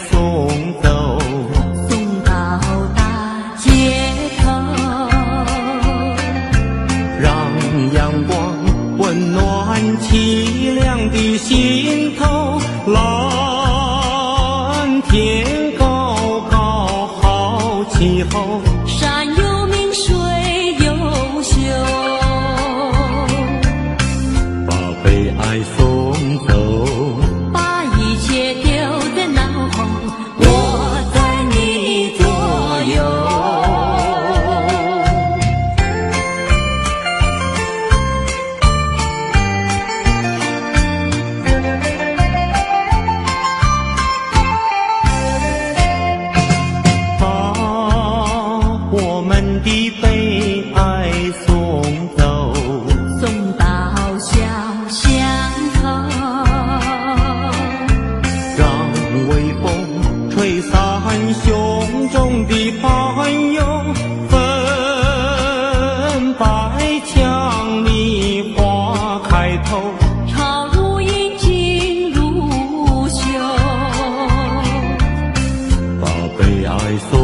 送走，送到大街头，让阳光温暖凄凉的心头。蓝天高高好气候，山有名水有秀，把悲哀送走，把一切丢在脑后，我在你左右。我们的悲哀送走，送到小巷头，让微风吹散胸中的烦忧，粉白墙里花开头，朝如饮镜如绣，把悲哀送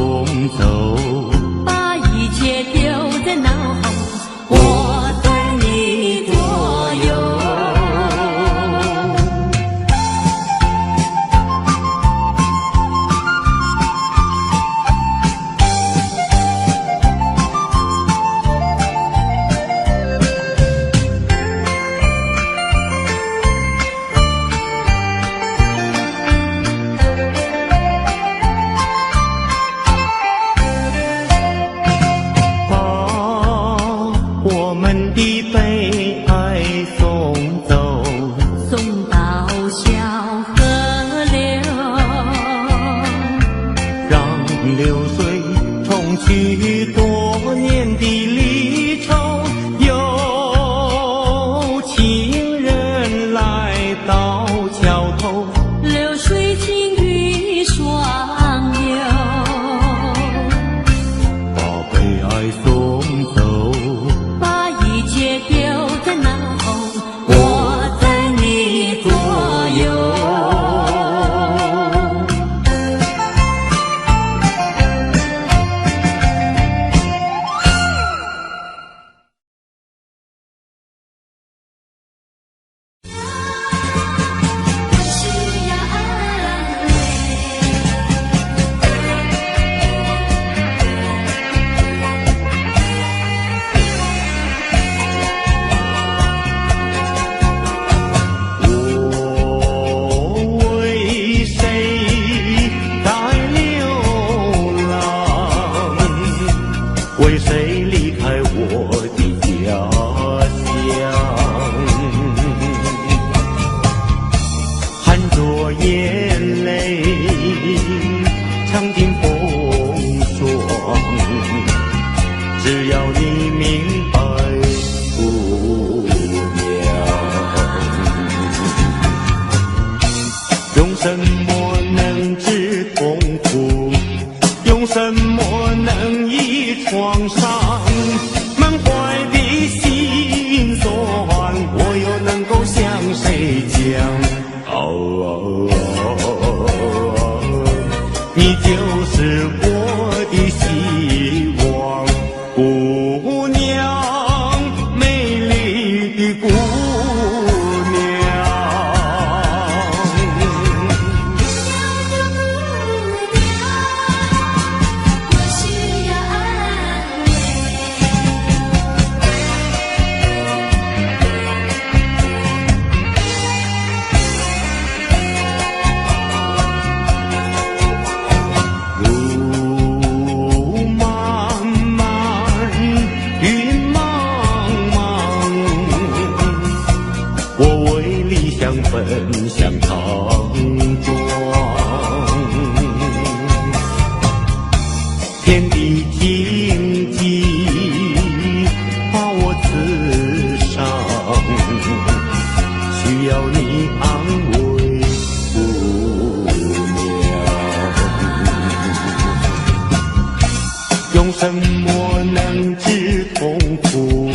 走，把一切丢在脑后，我在你左右。我们的悲哀送走，送到小河流，让流水冲去多年的离愁。有情人来到桥头，流水轻于双流，把悲哀送走，把一切丢在脑后，我在你左右。我需要安慰，我为谁在流浪？为谁离开我的家乡？含着眼泪，尝尽风霜。只要你明白，姑娘。用什么能治痛苦？用什么能医创伤？满怀的心酸，我又能够向谁讲？你就是我的希望，姑娘，美丽的姑娘。我需要安路漫漫，云茫茫，我为理想奔向莽撞。天地荆棘把我刺伤，需要你安慰，姑娘。用什么能治痛苦？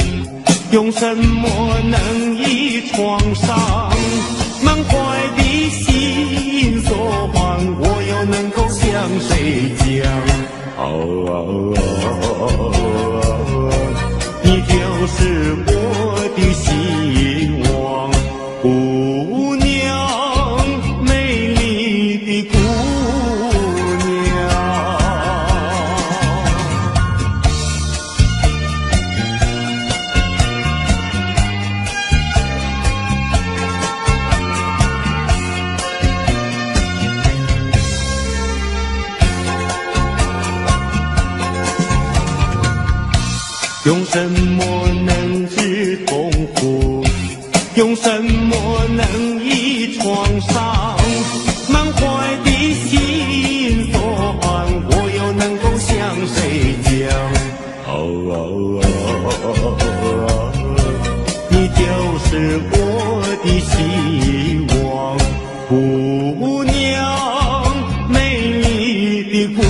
用什么能医创伤？满怀的心酸，我又能够向谁讲？你就是我的希望，姑娘，美丽的姑娘。用什么能治痛苦？用什么能医创伤？满怀的心酸，我又能够向谁讲？你就是我的希望，姑娘，美丽的姑娘。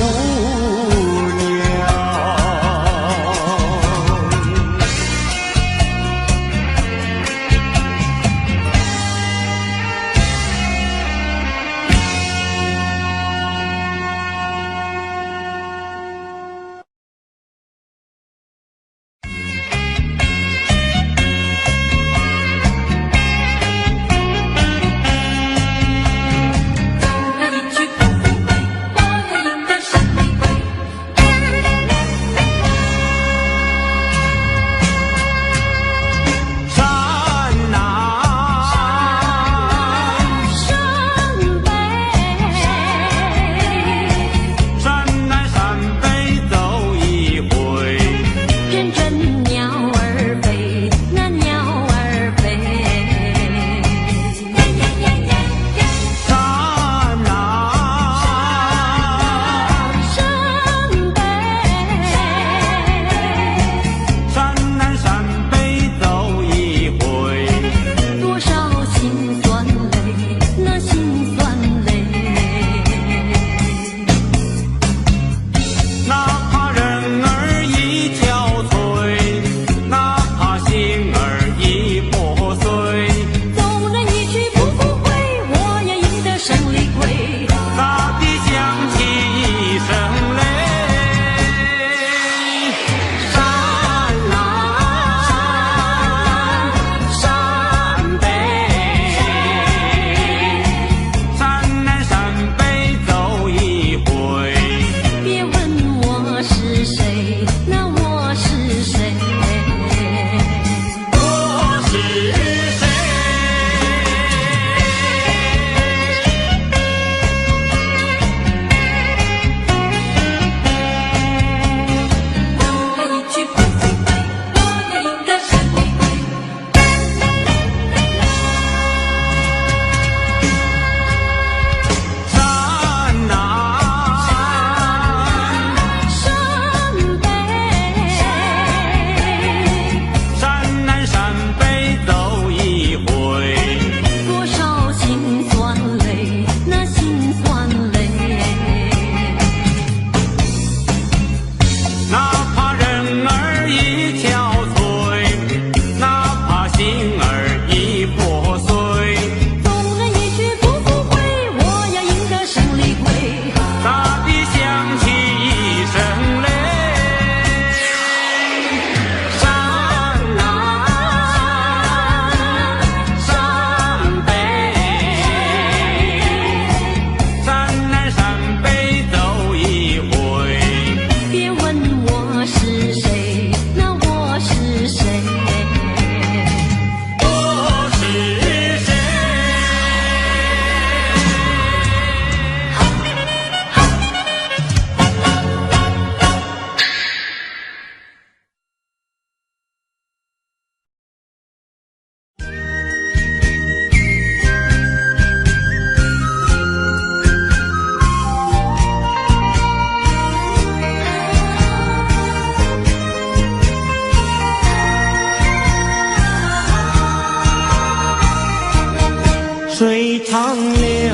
水长流，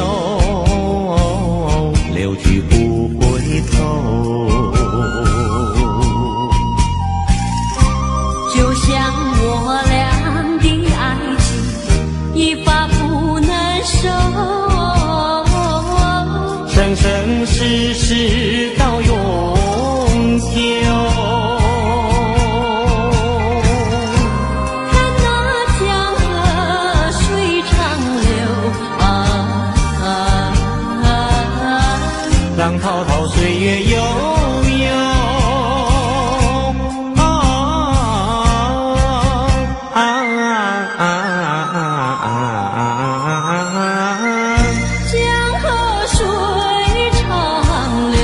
流去不回头。就像我俩的爱情，一发不能收。深深世世到永久。看那江河水长流浪滔滔，岁月悠悠。江河水长流。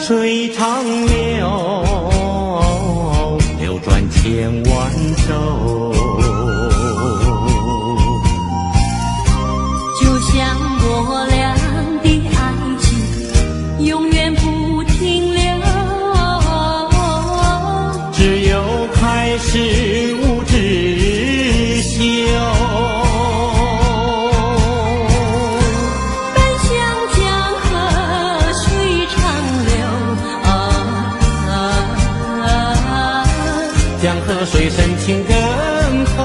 水长流，流转千万洲。就像我俩的爱情，永远不停留。只有开始无止休。奔向江河水长流。江河水深情更厚。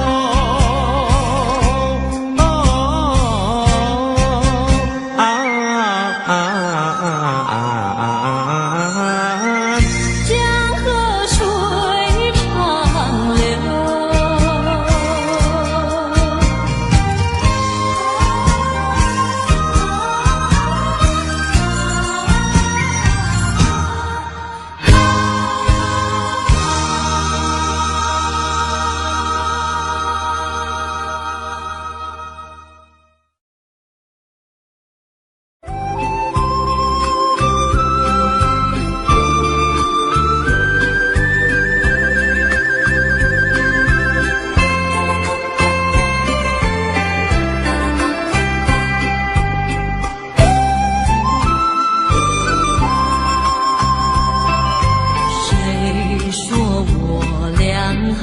江河水长流。谁说我俩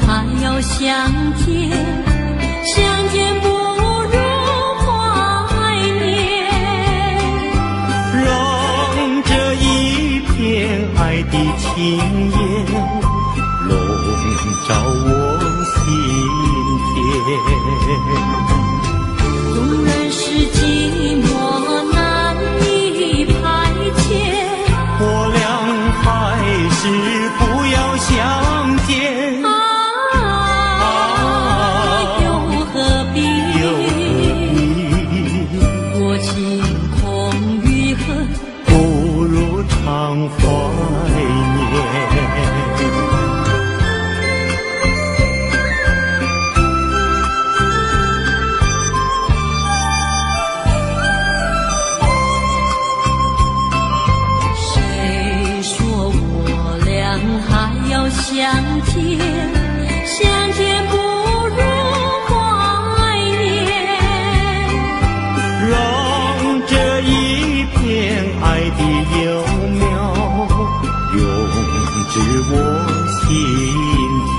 还要相见？相见不如怀念。让这一片爱的情焰笼罩我心田。纵然是寂寞难以排遣，我俩还是不要相见。又何必多情空余恨，不如常怀念。谁说我俩还要相见？相见不如怀念。让这一片爱的幼苗永植我心田。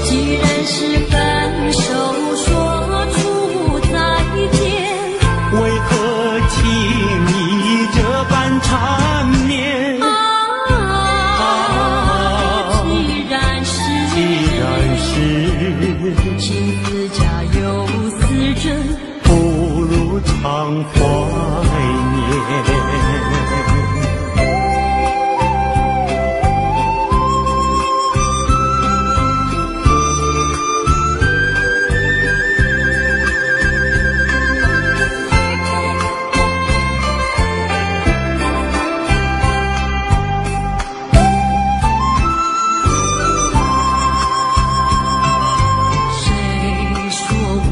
既然是分手，说出再见，为何轻易这般缠绵？既然是情字家有丝针，不如常怀念。谁说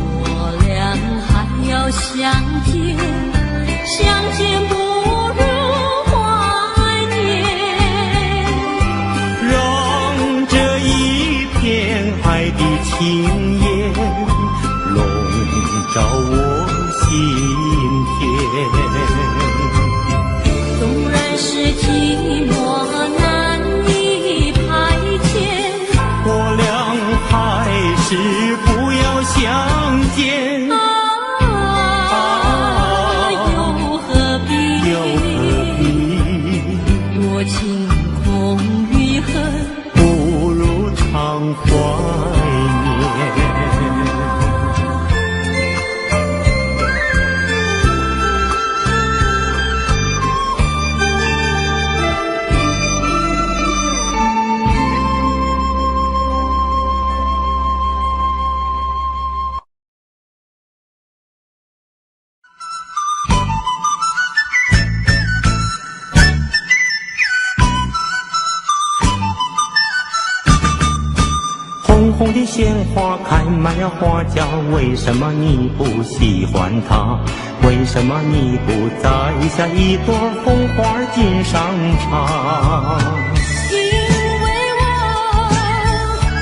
我俩还要相见？相见不如怀念。让这一片爱的情焰笼罩我心田。纵然是寂寞难以排遣，我俩还是不相见。又何必多情空余恨，不如常怀念。红红的鲜花开满了花架，为什么你不喜欢它？为什么你不摘下一朵红花锦上插？因为我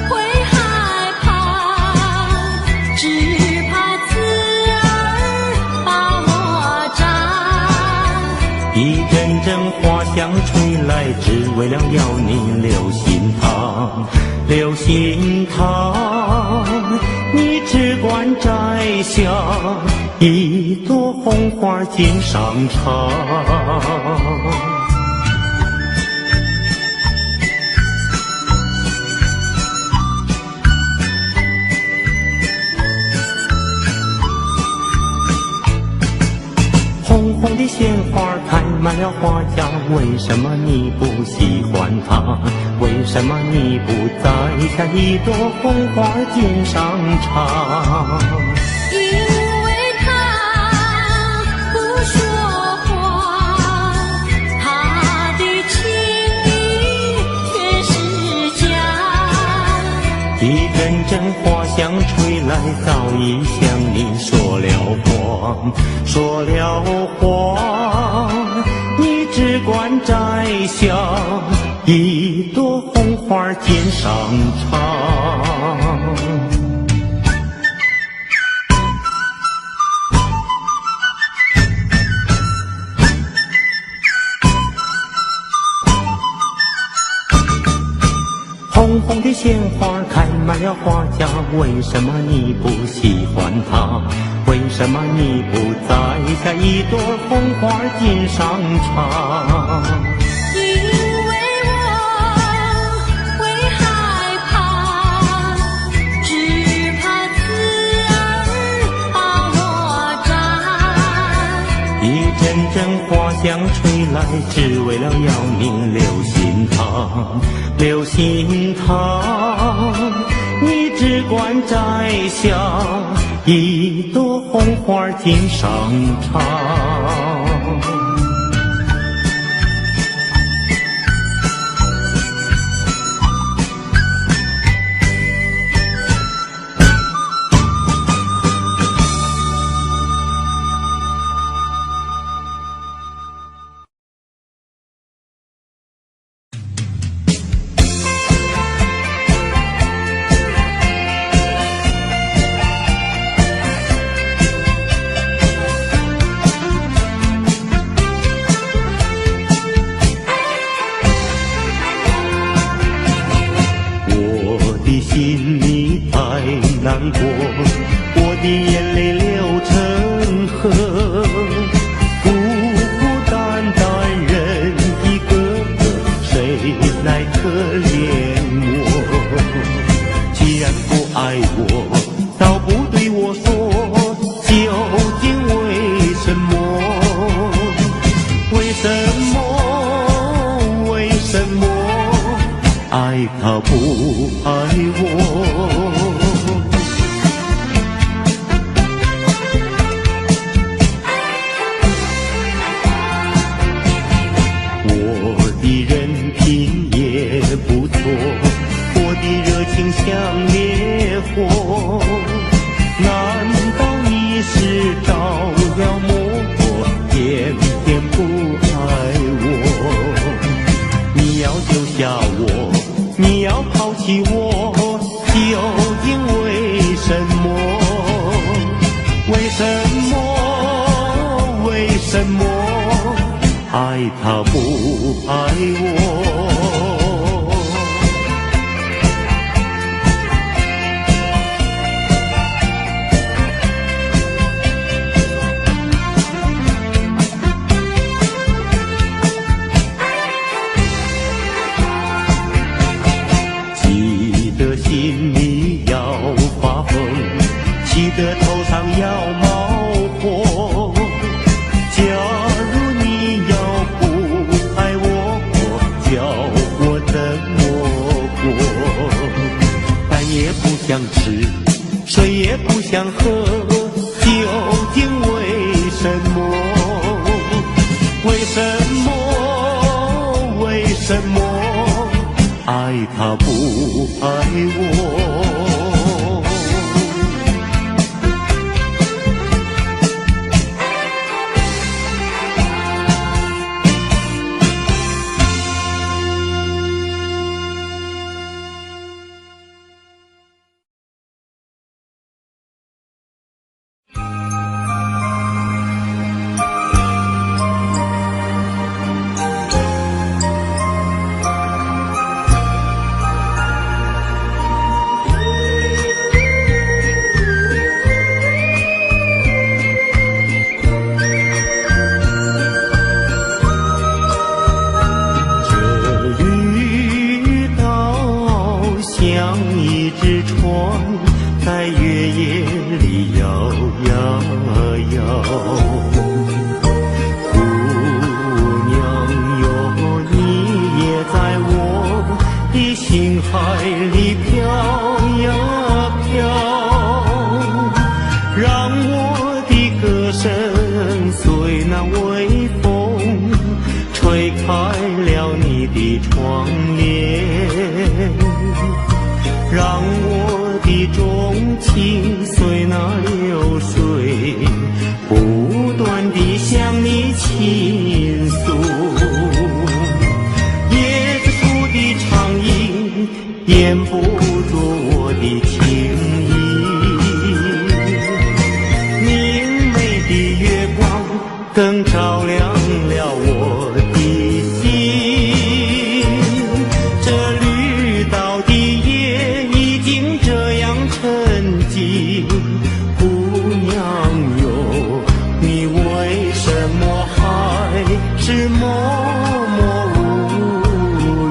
会害怕，只怕刺儿把我扎。一阵阵花香吹来，只为了要你留心它。留心它，你只管摘下一朵红花锦上插。红红的鲜花开满了花架，为什么你不喜欢它？为什么你不摘下一朵红花锦上插？因为他不说话，他的情意全是假。一阵阵花香吹来，早已向你说了谎，说了谎。你只管摘下一朵红花锦上插。红红的鲜花开满了花架，为什么你不喜欢它？为什么你不摘下一朵红花锦上插？因为我会害怕，只怕刺儿把我扎。一阵阵花香吹来，只为了要你留心它。留心它，你只管摘下一朵红花锦上插。心里太难过，我的眼泪流成河，孤孤单单人一个，谁来可怜我？既然不爱我，倒不对我说，究竟为什么？为什么？为什么？爱他不爱我？我的人品也不错，我的热情像烈火，难道你是着了魔，偏偏不爱我？你要救下我，你要抛弃我，究竟为什么？为什么？为什么？爱他不爱我？记得头上要冒火。假如你要不爱我，叫我怎么过？饭也不想吃，水也不想喝，究竟为什么？为什么？为什么爱他不爱我？像一只船在月夜里摇呀摇，姑娘哟，你也在我的心海里飘呀飘，让我的歌声随那微风吹开了你的窗帘，让我的钟情随那流水不断地向你倾诉。椰子树的长影掩不住我的情意，明媚的月光更照亮了我的心。这绿岛的夜已经这样沉寂，姑娘哟，你为什么还是默默无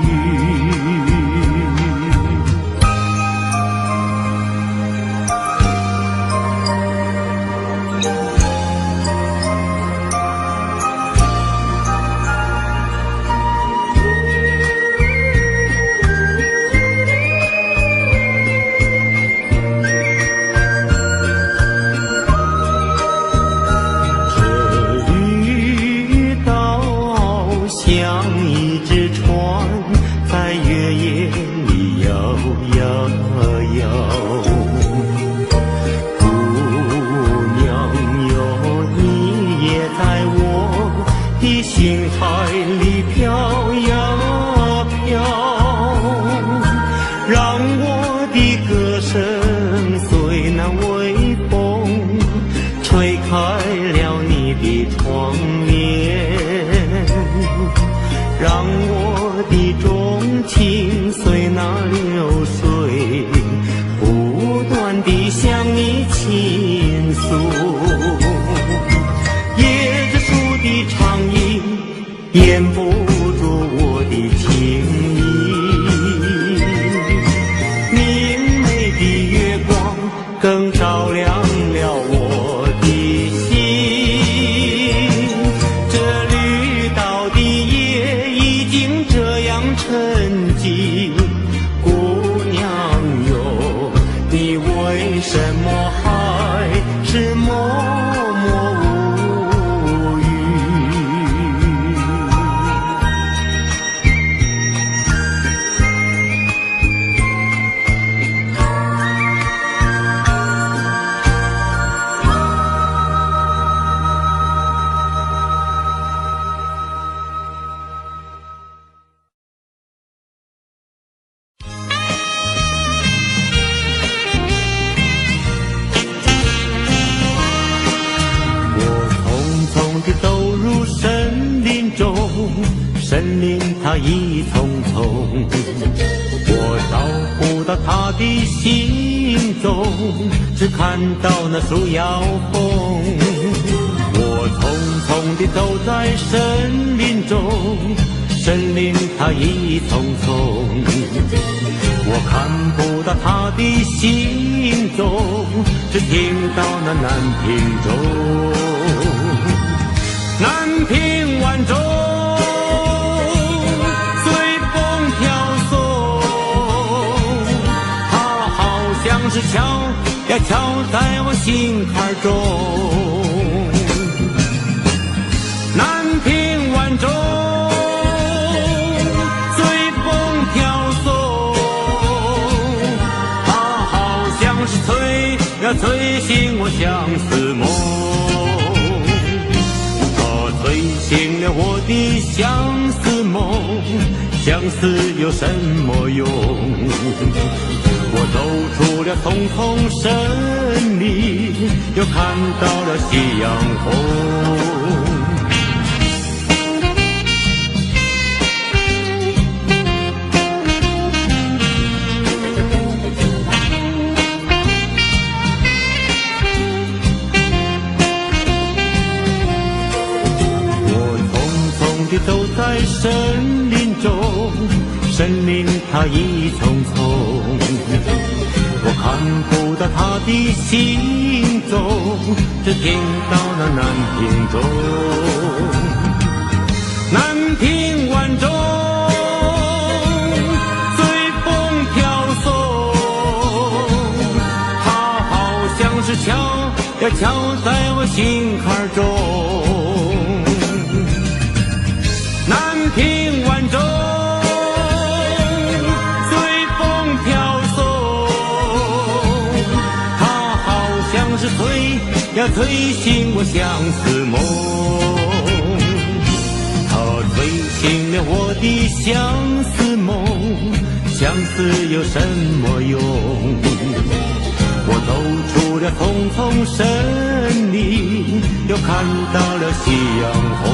语？像一只船在月夜里摇呀摇，姑娘哟，你也在我的心海里飘呀飘，让我的歌声随那微风吹开了你的窗帘，让我的钟情随那流水不断地向你倾诉。椰子树的长影掩不住我的情意，明媚的月光更照亮了我的心。这绿岛的夜已经这样沉寂，姑娘哟，你为什么还是默默无语？走入森林中，森林它一丛丛，我找不到它的行踪，只看到那树摇风。我匆匆地走在森林中，森林它一丛丛，我看不到它的行踪，只听到那南屏钟，南屏晚钟随风飘送，它好像是敲呀敲在我心坎中。南屏晚钟随风飘送，它好像是催醒我相思梦，它催醒了我的相思梦，相思有什么用？我走出了丛丛森林，又看到了夕阳红。走在森林中，森林它一丛丛，我看不到它的行踪，只听到那南屏钟，南屏晚钟随风飘送，它好像是敲呀敲在我心坎中。南屏晚钟随风飘送，它好像是催醒我相思梦，它催醒了我的相思梦，相思有什么用？我走出了丛丛森林，又看到了夕阳红。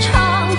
唱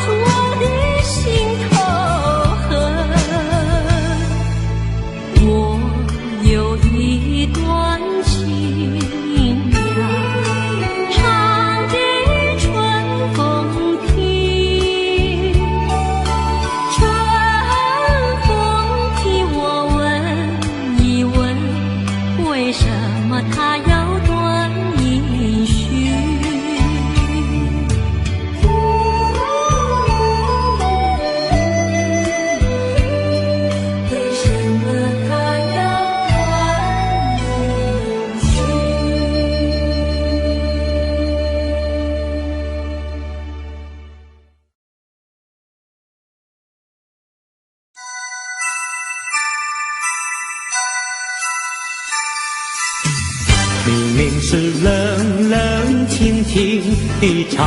明是冷冷清清的长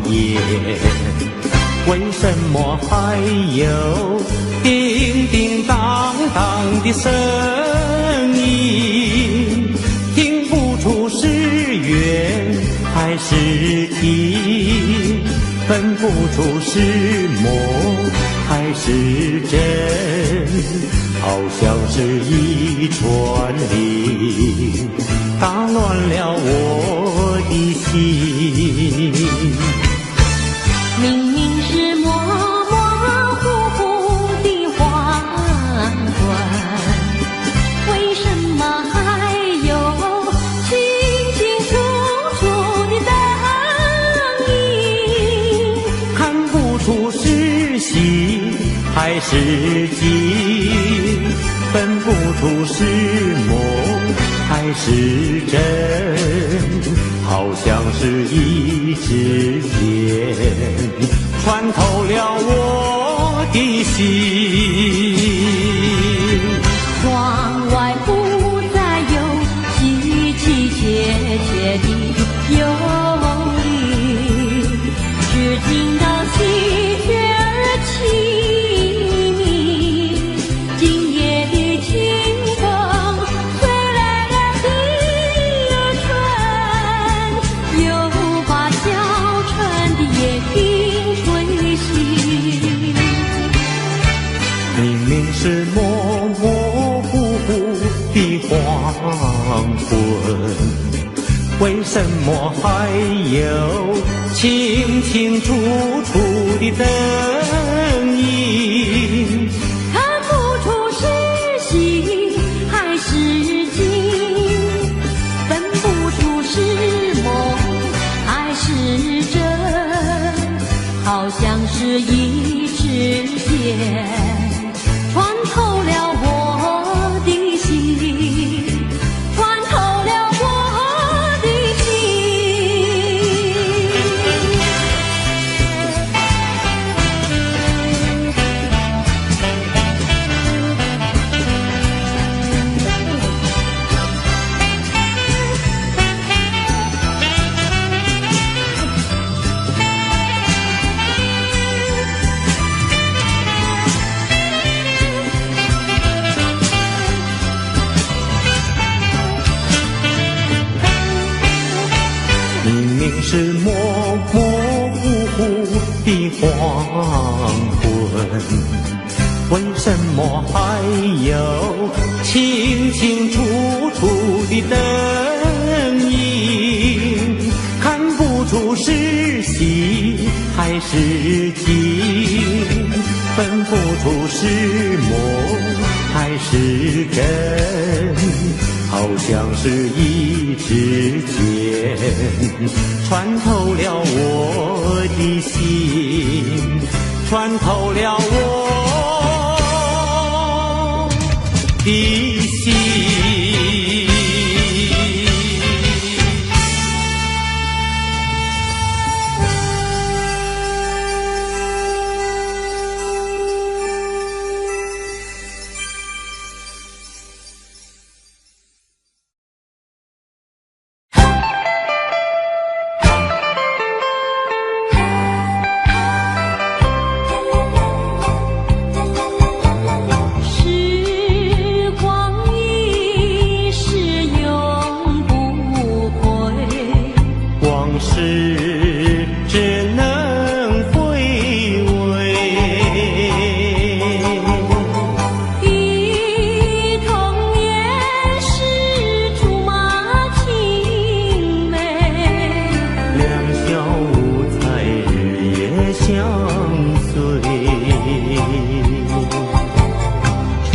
夜，为什么还有叮叮当当的声音？听不出是缘还是情，分不出是梦还是真，好像是一串铃打乱了我的心。明明是模模糊糊的黄昏，为什么还有清清楚楚的灯影？看不出是喜还是惊，分不出是梦还是真，好像是一支箭穿透了我的心。窗外不再有凄凄切切的幽灵，只听到喜鹊儿凄鸣。今夜的清风吹来了第二春，又把小船的夜莺吹醒。明明是模模糊糊的黄昏，为什么还有清清楚楚的灯影？看不出是喜还是惊，分不出是梦还是真，好像是一支箭穿透了我的心，穿透了我的心。明明是模模糊糊的黄昏，为什么还有清清楚楚的灯影？看不出是喜还是惊，分不出是梦还是真，好像是一支箭穿透了我的心，穿透了我的心。时光一逝永不回，往事只能回味，忆童年时竹马青梅，两小无猜日夜相随。春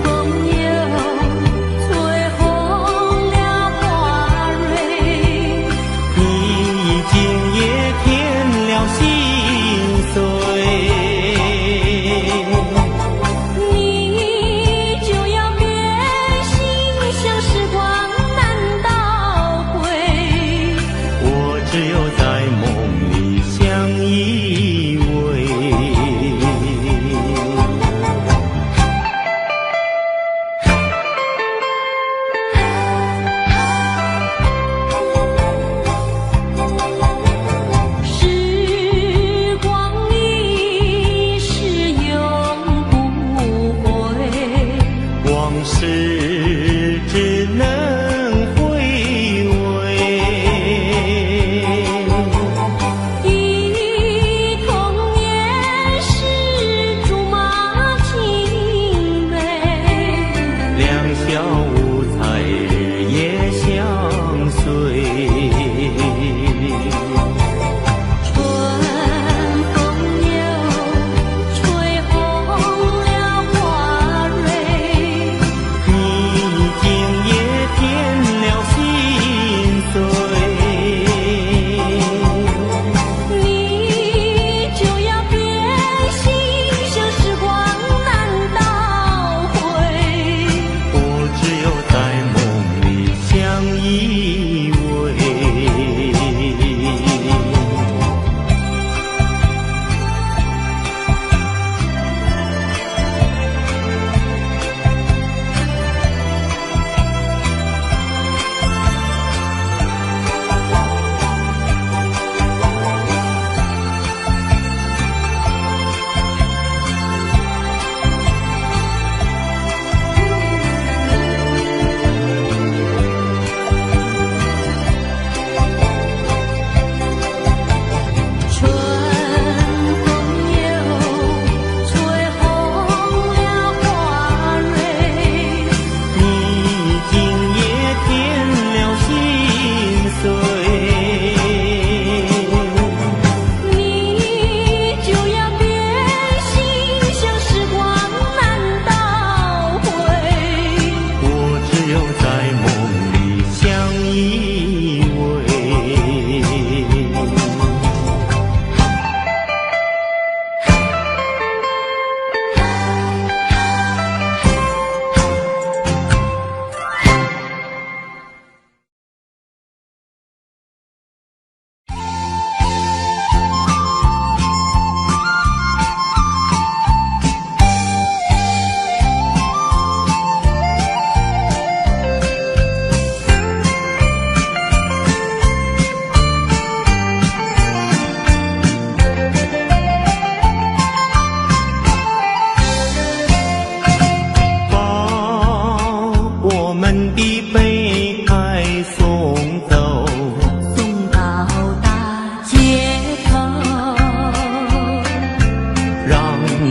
风又吹红了花蕊，你今夜添了心碎，你就要变心，像时光难倒回。我只有在梦里相依偎。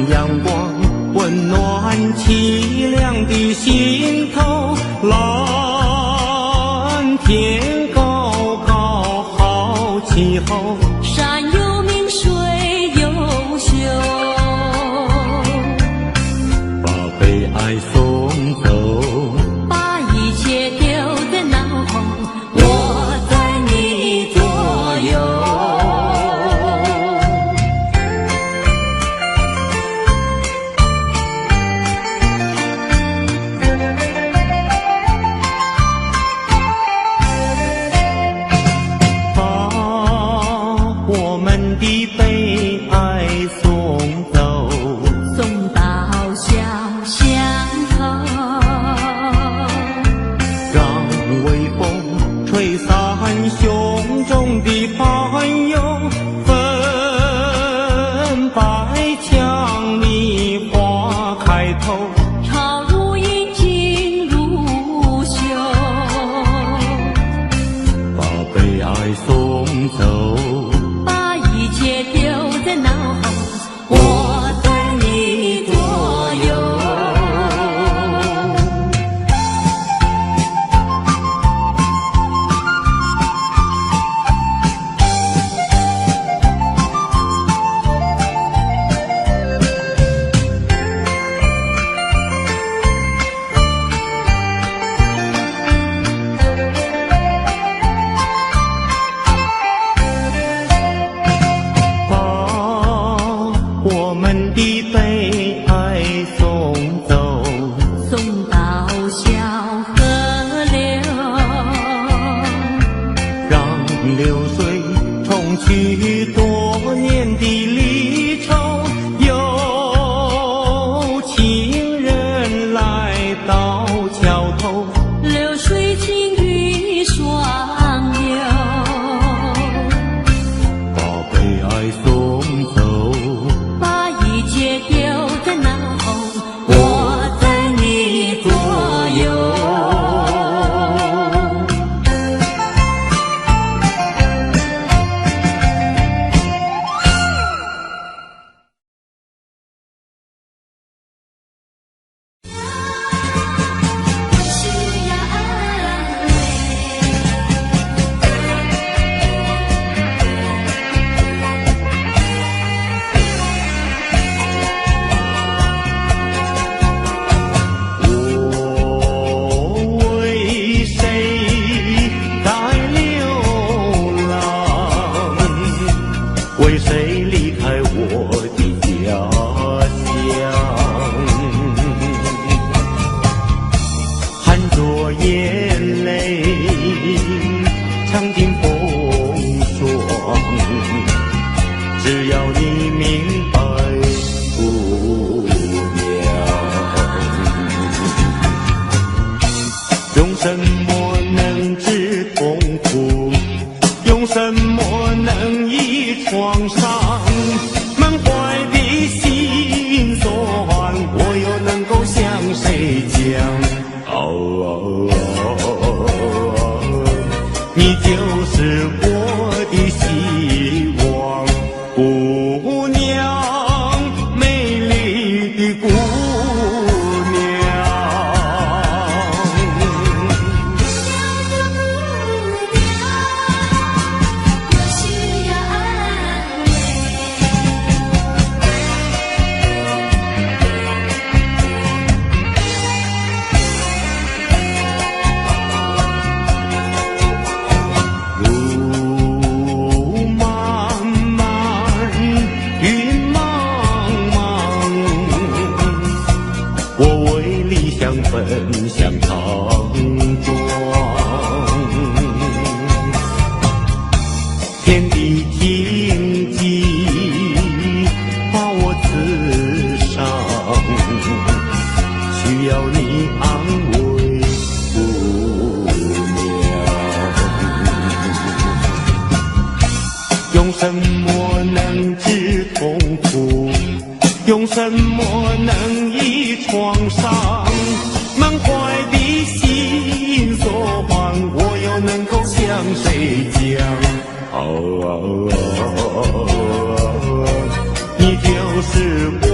阳光温暖凄凉的心头，蓝天高高好气候，山有名水有秀，把悲哀送走，把一切丢在脑后，我在你左右。我们的悲哀送走，送到小巷头，让微风吹散胸中的烦忧，粉白墙里花开头，朝如银金如绣，把悲哀送走，把一切丢在脑后，我在你左右。我们的悲哀送走，送到小河流，让流水冲去多年的离愁，有情人来到桥头，流水轻于双流，把悲哀送走，把一切丢在脑后，我在你左右。我需要安慰，我为谁在流浪？为谁离开我的家乡？含着眼泪，尝尽风霜，只要你明白姑娘，用什么能治痛苦？用什么能医创伤？满怀的心酸，我又能够向谁讲？你就是我的希望，姑娘，美丽的姑娘。我需要安慰。路漫漫，云茫茫，我为理想奔向莽撞。天地荆棘把我刺伤，需要你安慰姑娘。用什么能治痛苦？用什么能医创伤？满怀的心酸，我又能够向谁讲？你就是我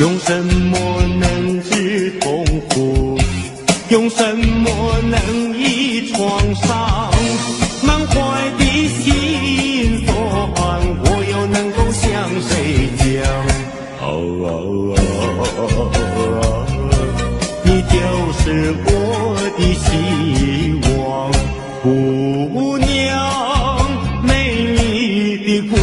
用什么能治痛苦？用什么能医创伤？满怀的心酸，我又能够向谁讲？你就是我的希望，姑娘，美丽的姑娘。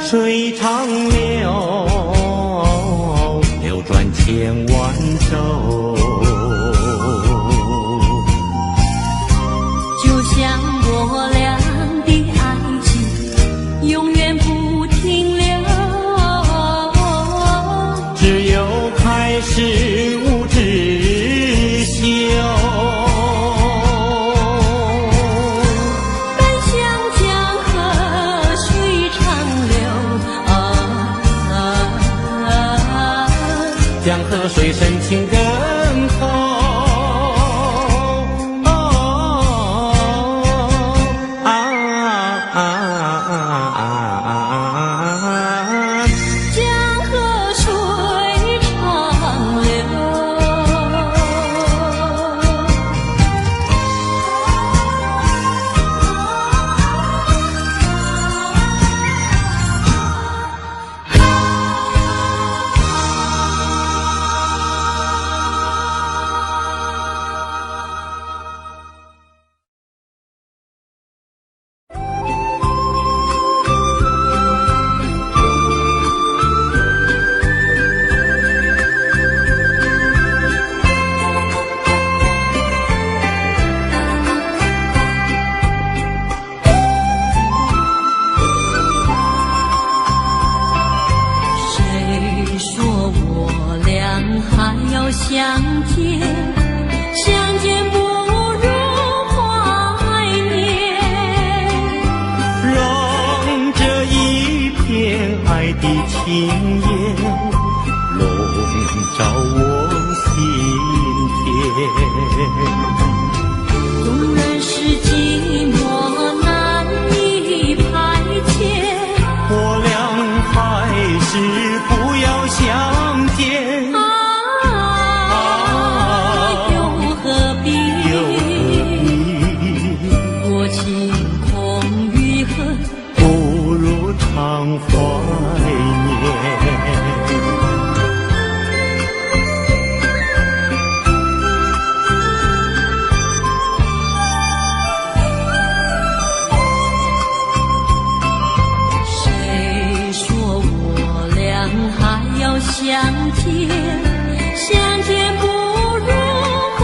水长流，流转千万洲。就像我俩的爱情，永远不停留。只有开始无止休。江河水深情更厚，江河水长流。相见，相见不如怀念。让这一片爱的情焰笼罩我心田。纵然是寂寞难以排遣，我俩还是不要相见。常怀念。谁说我俩还要相见？相见不如怀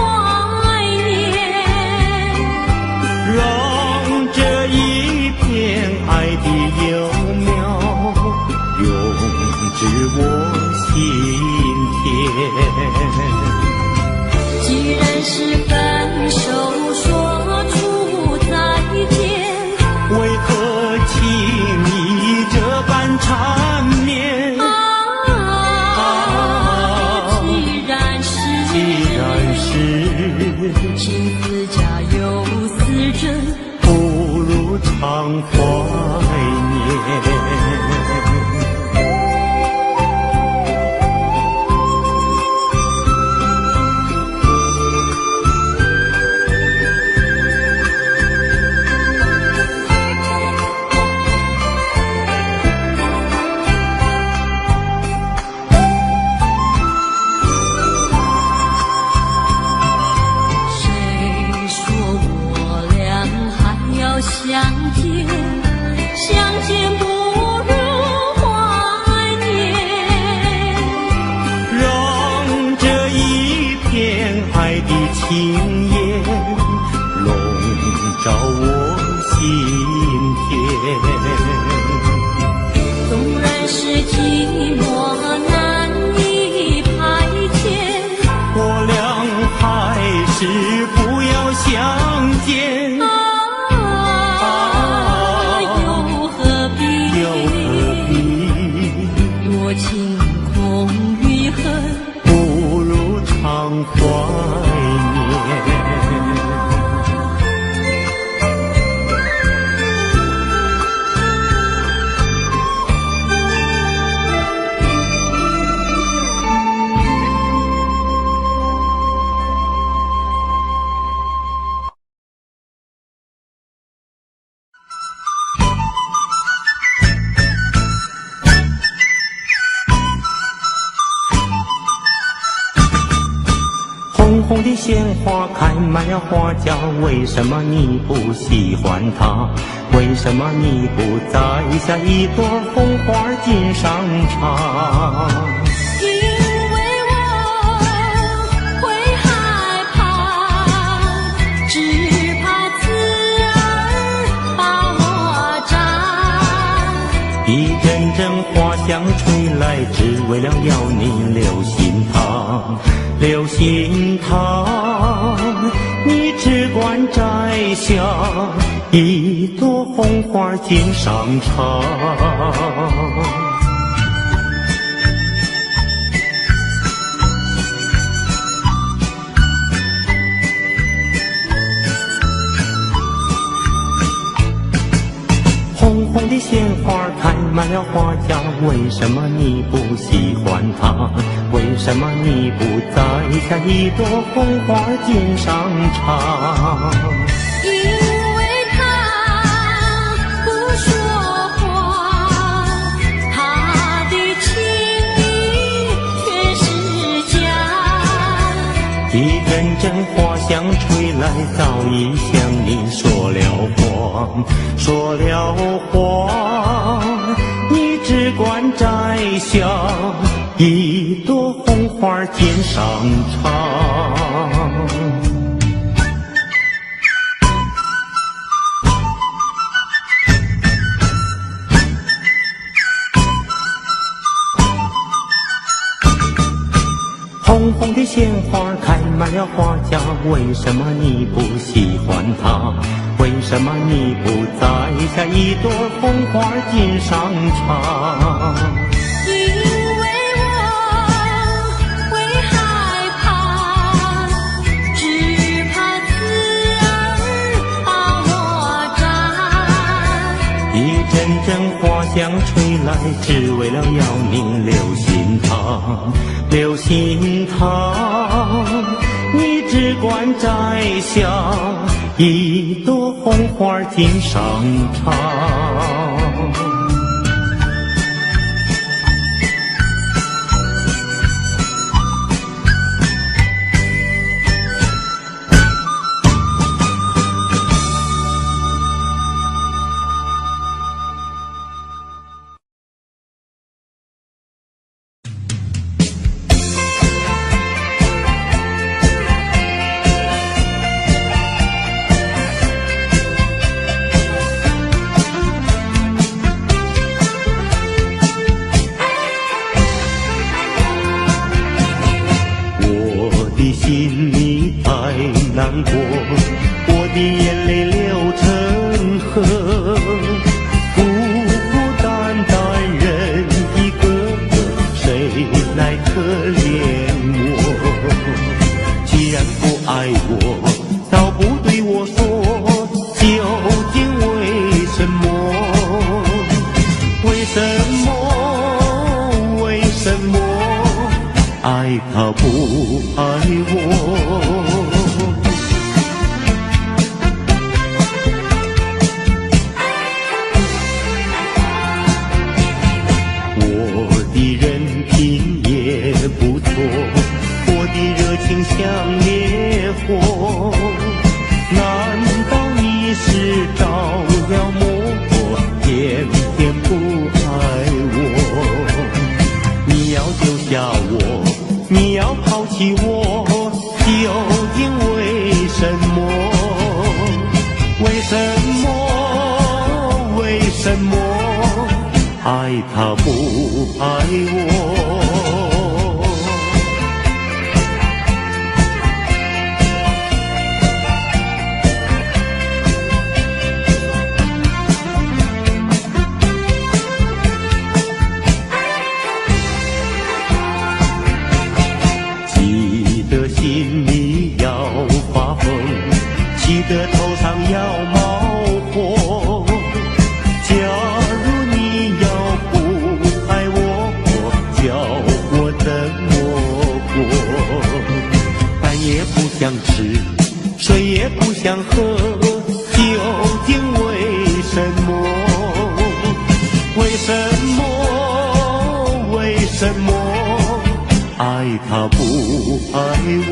念。让这一片爱的幼永至我心田。既然是分手，说出再见，为何轻易这般缠绵？既然是情字家有丝针，不如常怀念。相见，相见不如怀念。让这一片爱的情焰笼罩我心田。纵然是寂寞难以排遣，我俩还是不要相见。多情空余恨，不如常怀念。红红的鲜花开满了花轿，为什么你不喜欢它？为什么你不摘下一朵红花锦上插？因为我会害怕，只怕刺儿把我扎。一阵阵花香吹来，只为了要你留心它，留心它，你只管摘下一朵红花锦上插。红红的鲜花开满了花轿，为什么你不喜欢它？为什么你不摘下一朵红花锦上插？因为他不说话，他的情意却是假。一阵阵花香吹来，早已向你说了谎，说了谎，你只管摘下一朵红花锦上插。红红的鲜花开满了花轿，为什么你不喜欢它？为什么你不摘下一朵红花锦上插？因为我会害怕，只怕刺儿把我扎。一阵阵花香吹来，只为了要你留心它，留心它，你只管摘下一朵红花锦上插。心里太难过，我的眼泪流成河，孤孤单单人一个，谁来可怜我？既然不爱我，倒不对我说，究竟为什么？为什么？为什么？爱他不爱我？我的人品也不错，我的热情像烈火，难道你是着了魔，偏偏不爱我？你要丢下我，你要抛弃我，究竟为什么？为什么？为什么？爱他不爱我？心里要发疯，气得头上要冒火。假如你要不爱我，叫我怎么过？饭也不想吃，水也不想喝，究竟为什么？为什么？为什么？爱他不爱我？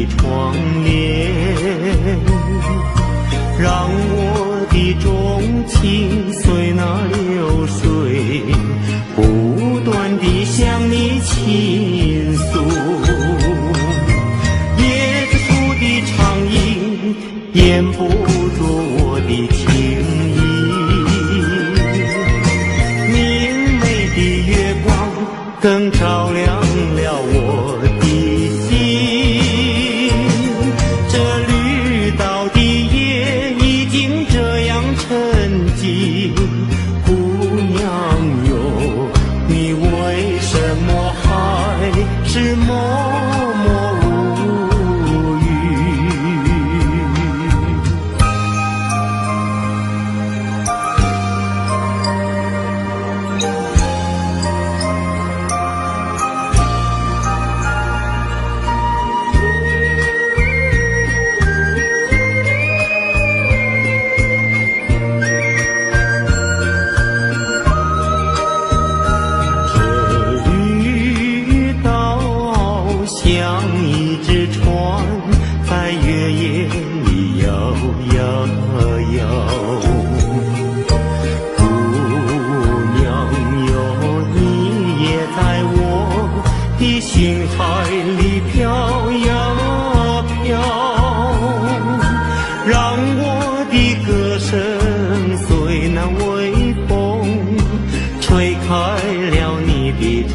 的窗帘，让我的钟情随那流水，不断地向你倾诉。椰子树的长影掩不住我的情意，明媚的月光更照亮了我的心。这绿岛的夜已经这样沉寂，姑娘哟，你为什么还是默默无语？像一只船在月夜里摇呀摇，姑娘哟，你也在我的心海里飘呀飘，让我的歌声随那微风吹开了你的窗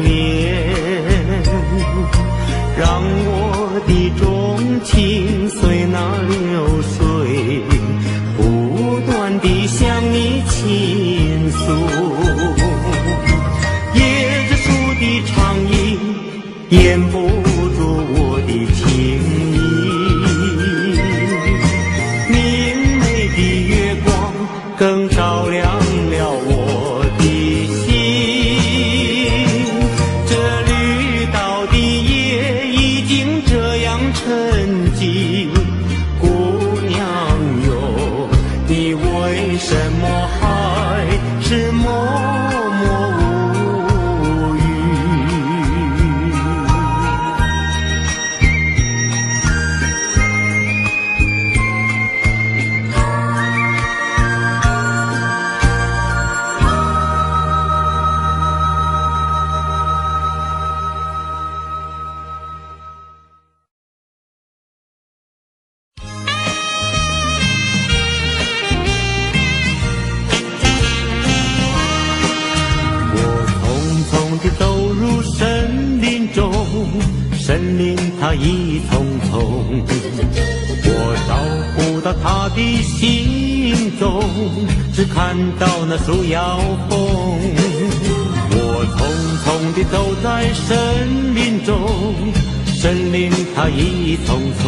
帘，让我的钟情随那流水，不断地向你倾诉。椰子树的长影掩不住我的情意，明媚的月光更照亮了我的心。这绿岛的夜已经这样沉寂，姑娘哟，你为什么还是默默无语？走入森林中，森林它一丛丛，我找不到它的行踪，只看到那树摇风。我匆匆地走在森林中，森林它一丛丛，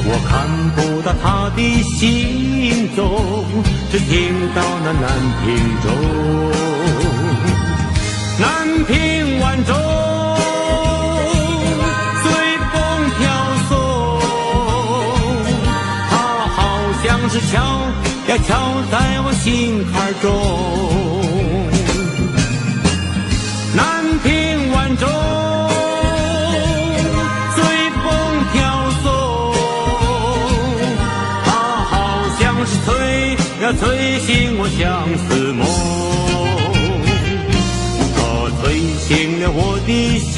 我看不到它的行踪，只听到那南屏钟。南屏晚钟随风飘送，它好像是敲呀敲在我心坎中。南屏晚钟随风飘送，它好像是催呀催醒我相思梦，催醒了我的相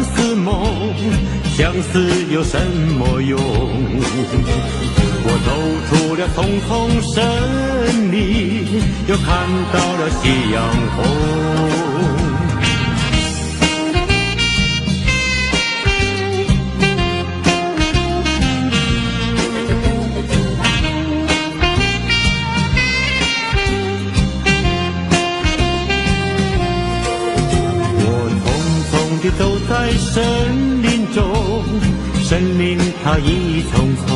思梦，相思有什么用？我走出了丛丛森林，又看到了夕阳红。走在森林中，森林它一丛丛，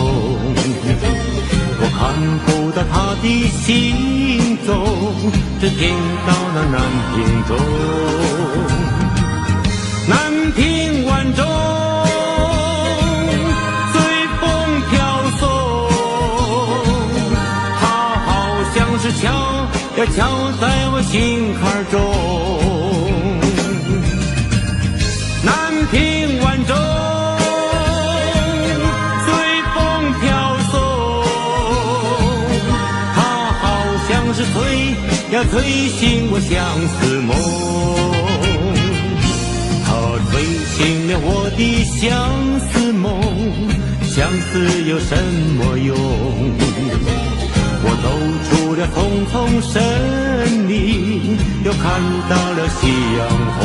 我看不到它的行踪，只听到那南屏钟。南屏晚钟随风飘送，它好像是敲呀敲在我心坎中。南屏晚钟催醒我相思梦，它吹醒了我的相思梦，相思有什么用？我走出了丛丛森林，又看到了夕阳红。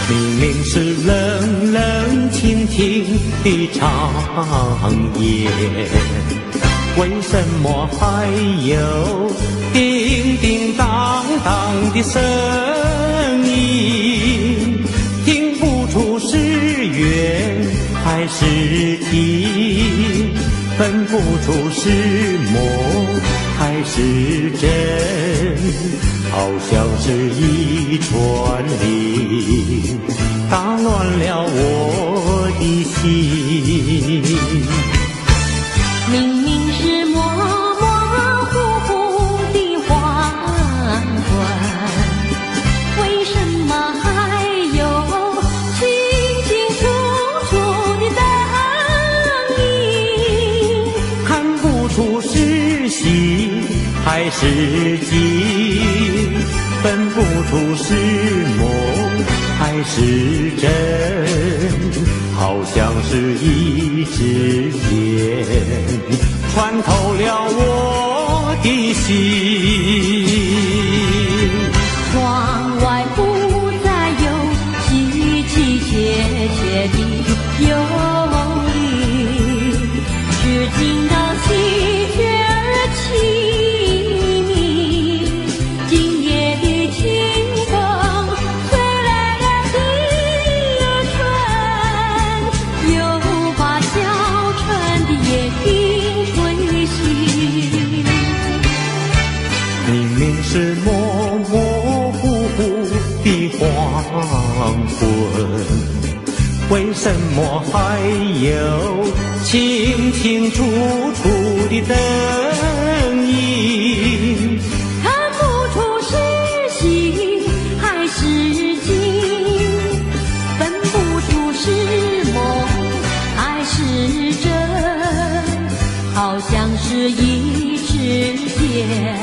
明明是冷冷清清的长夜，为什么还有叮叮当当的声音？听不出是缘还是情，分不出是梦还是真，好像是一串铃，打乱了我的心。明明是模模糊糊的黄昏，为什么还有清清楚楚的灯影？看不出是至今分不出是梦还是真，好像是一支箭穿透了我的心。窗外不再有凄凄切切的忧虑，只听到喜鹊儿齐鸣。今夜的清风吹来了第二春，又把小春的夜莺吹醒。明明是模模糊糊的黄昏，为什么还有清清楚楚的灯影？看不出是喜还是惊，分不出是梦还是真，好像是一支箭